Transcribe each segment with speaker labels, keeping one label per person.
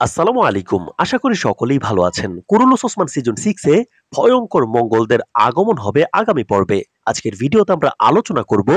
Speaker 1: আসসালামু আলাইকুম। আশা করি সকলেই ভালো আছেন। কুরুলুস ওসমান সিজন 6 এ ভয়ংকর মঙ্গলদের আগমন হবে আগামী পর্বে। আজকের ভিডিওতে আমরা আলোচনা করব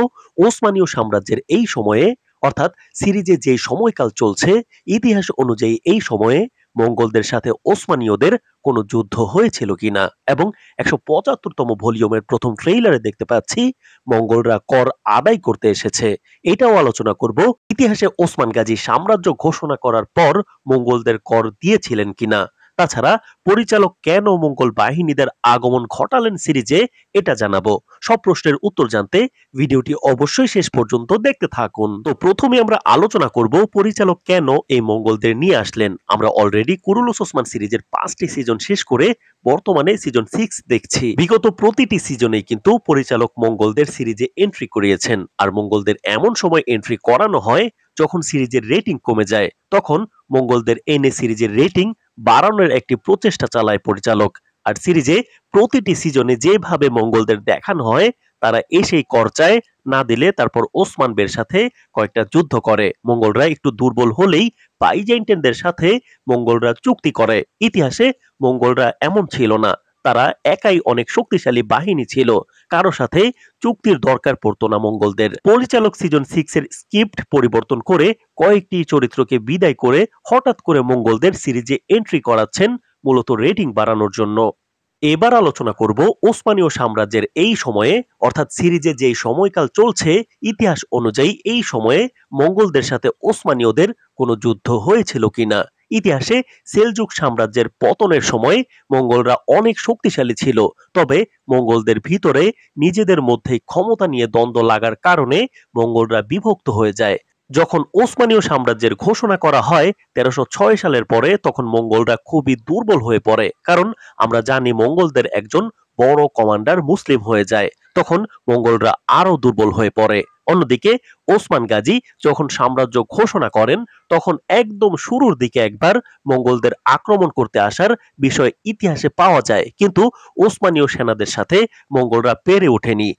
Speaker 1: ওসমানীয় সাম্রাজ্যের এই সময়ে অর্থাৎ সিরিজে যে সময়কাল চলছে ইতিহাস অনুযায়ী এই সময়ে মঙ্গলদের সাথে ওসমানীয়দের কোনো যুদ্ধ হয়েছিল কিনা এবং ১৭৫ তম ভলিউমের প্রথম ট্রেইলারে দেখতে পাচ্ছি মঙ্গলরা কর আদায় করতে এসেছে। এটাও আলোচনা করব ইতিহাসে ওসমান গাজী সাম্রাজ্য ঘোষণা করার পর মঙ্গলদের কর দিয়েছিলেন কিনা। তাছাড়া পরিচালক কেন মঙ্গল বাহিনীদের আগমন ঘটালেন সিরিজে এটা জানাবো। সব প্রশ্নের উত্তর জানতে ভিডিওটি অবশ্যই শেষ পর্যন্ত দেখতে থাকুন। তো প্রথমে আমরা আলোচনা করব পরিচালক কেন এই মঙ্গলদের নিয়ে আসলেন। আমরা অলরেডি কুরুলুস ওসমান সিরিজের 5টি সিজন শেষ করে বর্তমানে সিজন 6 দেখছি। বিগত প্রতিটি সিজনেই কিন্তু পরিচালক মঙ্গলদের সিরিজে এন্ট্রি করিয়েছেন, আর মঙ্গলদের এমন সময় এন্ট্রি করানো হয় যখন সিরিজের রেটিং কমে যায়। তখন মঙ্গলদের এনে সিরিজের রেটিং বাড়ানোর একটি প্রচেষ্টা চালায় পরিচালক। আর সিরিজে প্রতিটি সিজনে যেভাবে মঙ্গলদের দেখানো হয় তারা এসেই কর চায়, না দিলে তারপর ওসমান বের সাথে কয়েকটা যুদ্ধ করে। মঙ্গলরা একটু দুর্বল হলেই বাইজেন্টাইনদের সাথে মঙ্গলরা চুক্তি করে। ইতিহাসে মঙ্গলরা এমন ছিল না, তারা একাই অনেক শক্তিশালী বাহিনী ছিল, কারো সাথে চুক্তির দরকার পড়তো না মঙ্গলদের। পরিচালক সিজন 6 এর স্ক্রিপ্ট পরিবর্তন করে কয়েকটি চরিত্রকে বিদায় করে হঠাৎ করে মঙ্গলদের সিরিজে এন্ট্রি করাচ্ছেন মূলত রেটিং বাড়ানোর জন্য। এবার আলোচনা করব ওসমানীয় সাম্রাজ্যের এই সময়ে অর্থাৎ সিরিজে যেই সময়কাল চলছে ইতিহাস অনুযায়ী এই সময়ে মঙ্গলদের সাথে ওসমানীয়দের কোনো যুদ্ধ হয়েছিল কিনা। ইতিহাসে সেলজুক সাম্রাজ্যের পতনের সময় মঙ্গলরা অনেক শক্তিশালী ছিল, তবে মঙ্গলদের ভিতরে নিজেদের মধ্যে ক্ষমতা নিয়ে দ্বন্দ্ব লাগার কারণে মঙ্গলরা বিভক্ত হয়ে যায়। যখন ওসমানীয় সাম্রাজ্যের ঘোষণা করা হয় ১৩০৬ সালের পরে, তখন মঙ্গলরা খুবই দুর্বল হয়ে পড়ে, কারণ আমরা জানি মঙ্গলদের একজন বড় কমান্ডার মুসলিম হয়ে যায়। তখন মঙ্গলরা আরো দুর্বল হয়ে পড়ে। অন্যদিকে ওসমান গাজী যখন সাম্রাজ্য ঘোষণা করেন তখন একদম শুরুর দিকে একবার মঙ্গলদের আক্রমণ করতে আসার বিষয় ইতিহাসে পাওয়া যায়, কিন্তু ওসমানীয় সেনাদের সাথে মঙ্গলরা পেরে ওঠেনি।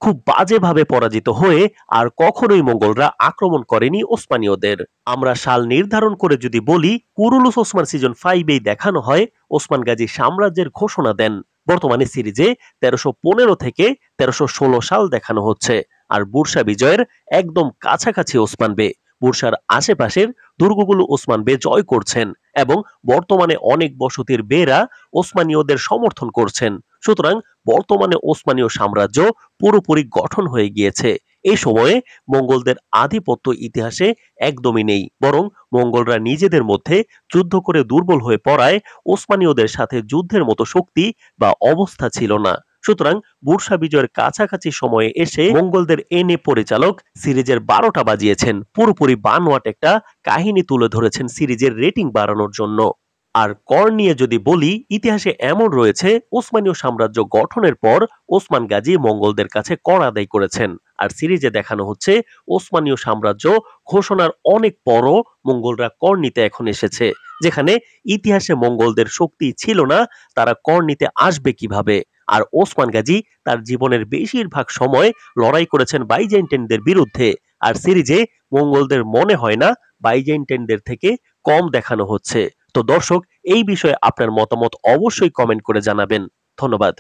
Speaker 1: খুব বাজেভাবে পরাজিত হয়ে আর কখনোই মঙ্গলরা আক্রমণ করেনি ওসমানীয়দের। আমরা সাল নির্ধারণ করে যদি বলি, কুরুলুস ওসমান সিজন 5 এই দেখানো হয় ওসমান গাজী সাম্রাজ্যের ঘোষণা দেন। বর্তমানে সিরিজে ১৩১৫ থেকে ১৩১৬ সাল দেখানো হচ্ছে, আর বুরসা বিজয়ের একদম কাছাকাছি ওসমান বে। বুরসার আশেপাশের দুর্গগুলো ওসমান বে জয় করছেন এবং বর্তমানে অনেক বসতির বেরা ওসমানীয়দের সমর্থন করছেন। সুতরাং বর্তমানে ওসমানীয় সাম্রাজ্য পুরোপুরি গঠন হয়ে গিয়েছে। এই সময়ে মঙ্গলদের আধিপত্য ইতিহাসে একদমই নেই, বরং মঙ্গলরা নিজেদের মধ্যে যুদ্ধ করে দুর্বল হয়ে পড়ায় ওসমানীয়দের সাথে যুদ্ধের মতো শক্তি বা অবস্থা ছিল না। সুতরাং বুরসা বিজয়ের কাছাকাছি সময়ে এসে মঙ্গলদের এনে পরিচালক সিরিজের ১২টা বাজিয়েছেন। পুরোপুরি বানোয়াট একটা কাহিনী তুলে ধরেছেন সিরিজের রেটিং বাড়ানোর জন্য। আর কর নিয়ে যদি বলি, ইতিহাসে এমন রয়েছে ওসমানীয় সাম্রাজ্য গঠনের পর ওসমান গাজী মঙ্গলদের কাছে কর আদায় করেছেন, আর সিরিজে দেখানো হচ্ছে ওসমানীয় সাম্রাজ্য ঘোষণার অনেক পরও মঙ্গলরা কর নিতে এখন এসেছে। যেখানে ইতিহাসে মঙ্গলদের শক্তি ছিল না, তারা কর নিতে আসবে কিভাবে। আর ওসমান গাজী তার জীবনের বেশিরভাগ সময় লড়াই করেছেন বাইজেন্টাইনদের বিরুদ্ধে, আর সিরিজে মঙ্গলদের মনে হয় না বাইজেন্টাইনদের থেকে কম দেখানো হচ্ছে। তো দর্শক, এই বিষয়ে আপনার মতামত অবশ্যই কমেন্ট করে জানাবেন। ধন্যবাদ।